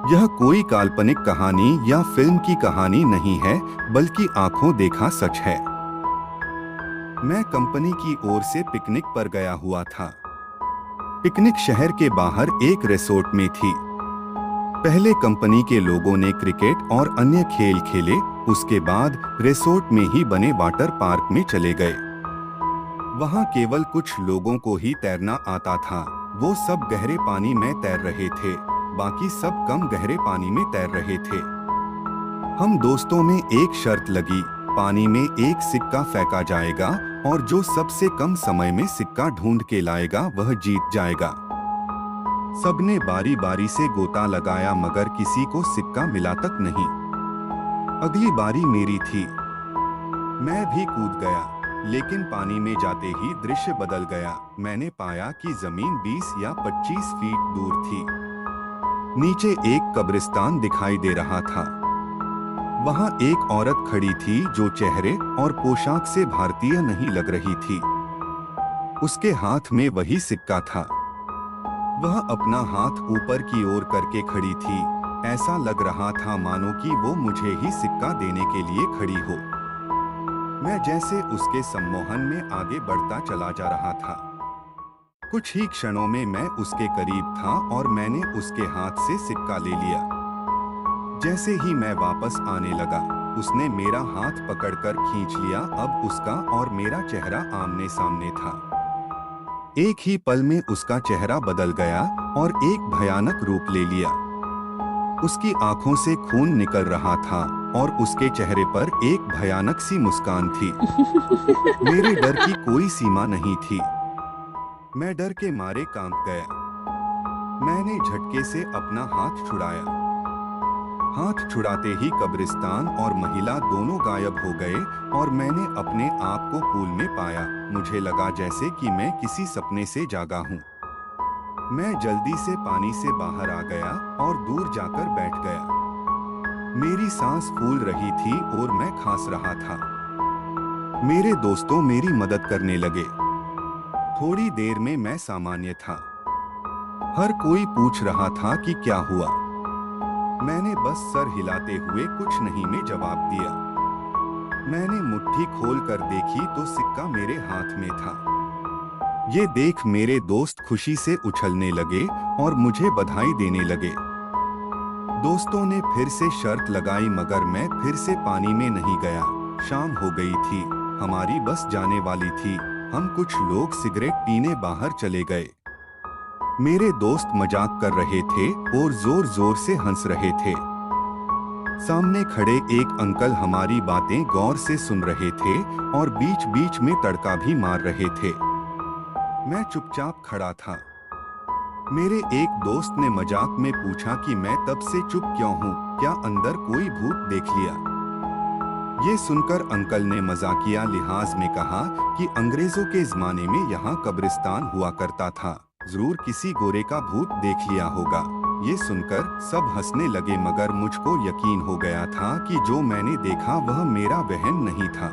यह कोई काल्पनिक कहानी या फिल्म की कहानी नहीं है, बल्कि आंखों देखा सच है। मैं कंपनी की ओर से पिकनिक पर गया हुआ था। पिकनिक शहर के बाहर एक रिसोर्ट में थी। पहले कंपनी के लोगों ने क्रिकेट और अन्य खेल खेले, उसके बाद रिसोर्ट में ही बने वाटर पार्क में चले गए। वहां केवल कुछ लोगों को ही तैरना आता था। वो सब गहरे पानी में तैर रहे थे, बाकी सब कम गहरे पानी में तैर रहे थे। हम दोस्तों में एक शर्त लगी, पानी में एक सिक्का फेंका जाएगा और जो सबसे कम समय में सिक्का ढूंढ के लाएगा वह जीत जाएगा। सबने बारी बारी से गोता लगाया, मगर किसी को सिक्का मिला तक नहीं। अगली बारी मेरी थी। मैं भी कूद गया, लेकिन पानी में जाते ही दृश्य बदल गया। मैंने पाया कि जमीन 20 या 25 फीट दूर थी। नीचे एक कब्रिस्तान दिखाई दे रहा था। वहां एक औरत खड़ी थी जो चेहरे और पोशाक से भारतीय नहीं लग रही थी। उसके हाथ में वही सिक्का था। वह अपना हाथ ऊपर की ओर करके खड़ी थी। ऐसा लग रहा था मानो कि वो मुझे ही सिक्का देने के लिए खड़ी हो। मैं जैसे उसके सम्मोहन में आगे बढ़ता चला जा रहा था। कुछ ही क्षणों में मैं उसके करीब था और मैंने उसके हाथ से सिक्का ले लिया। जैसे ही मैं वापस आने लगा, उसने मेरा हाथ पकड़कर खींच लिया। अब उसका और मेरा चेहरा आमने सामने था। एक ही पल में उसका चेहरा बदल गया और एक भयानक रूप ले लिया। उसकी आंखों से खून निकल रहा था और उसके चेहरे पर एक भयानक सी मुस्कान थी। मेरे डर की कोई सीमा नहीं थी। मैं डर के मारे कांप गया। मैंने झटके से अपना हाथ छुड़ाया। हाथ छुड़ाते ही कब्रिस्तान और महिला दोनों गायब हो गए और मैंने अपने आप को पूल में पाया। मुझे लगा जैसे कि मैं किसी सपने से जागा हूँ। मैं जल्दी से पानी से बाहर आ गया और दूर जाकर बैठ गया। मेरी सांस फूल रही थी और मैं खांस रहा था। मेरे दोस्तों मेरी मदद करने लगे। थोड़ी देर में मैं सामान्य था। हर कोई पूछ रहा था कि क्या हुआ। मैंने बस सर हिलाते हुए कुछ नहीं में जवाब दिया। मैंने मुट्ठी खोलकर देखी तो सिक्का मेरे हाथ में था। ये देख मेरे दोस्त खुशी से उछलने लगे और मुझे बधाई देने लगे। दोस्तों ने फिर से शर्त लगाई, मगर मैं फिर से पानी में नहीं गया। शाम हो गई थी, हमारी बस जाने वाली थी। हम कुछ लोग सिगरेट पीने बाहर चले गए। मेरे दोस्त मजाक कर रहे थे और जोर जोर से हंस रहे थे। सामने खड़े एक अंकल हमारी बातें गौर से सुन रहे थे और बीच बीच में तड़का भी मार रहे थे। मैं चुपचाप खड़ा था। मेरे एक दोस्त ने मजाक में पूछा कि मैं तब से चुप क्यों हूँ, क्या अंदर कोई भूत देख लिया? ये सुनकर अंकल ने मजाकिया लिहाज में कहा कि अंग्रेजों के जमाने में यहाँ कब्रिस्तान हुआ करता था, जरूर किसी गोरे का भूत देख लिया होगा। ये सुनकर सब हंसने लगे, मगर मुझको यकीन हो गया था कि जो मैंने देखा वह मेरा वहम नहीं था।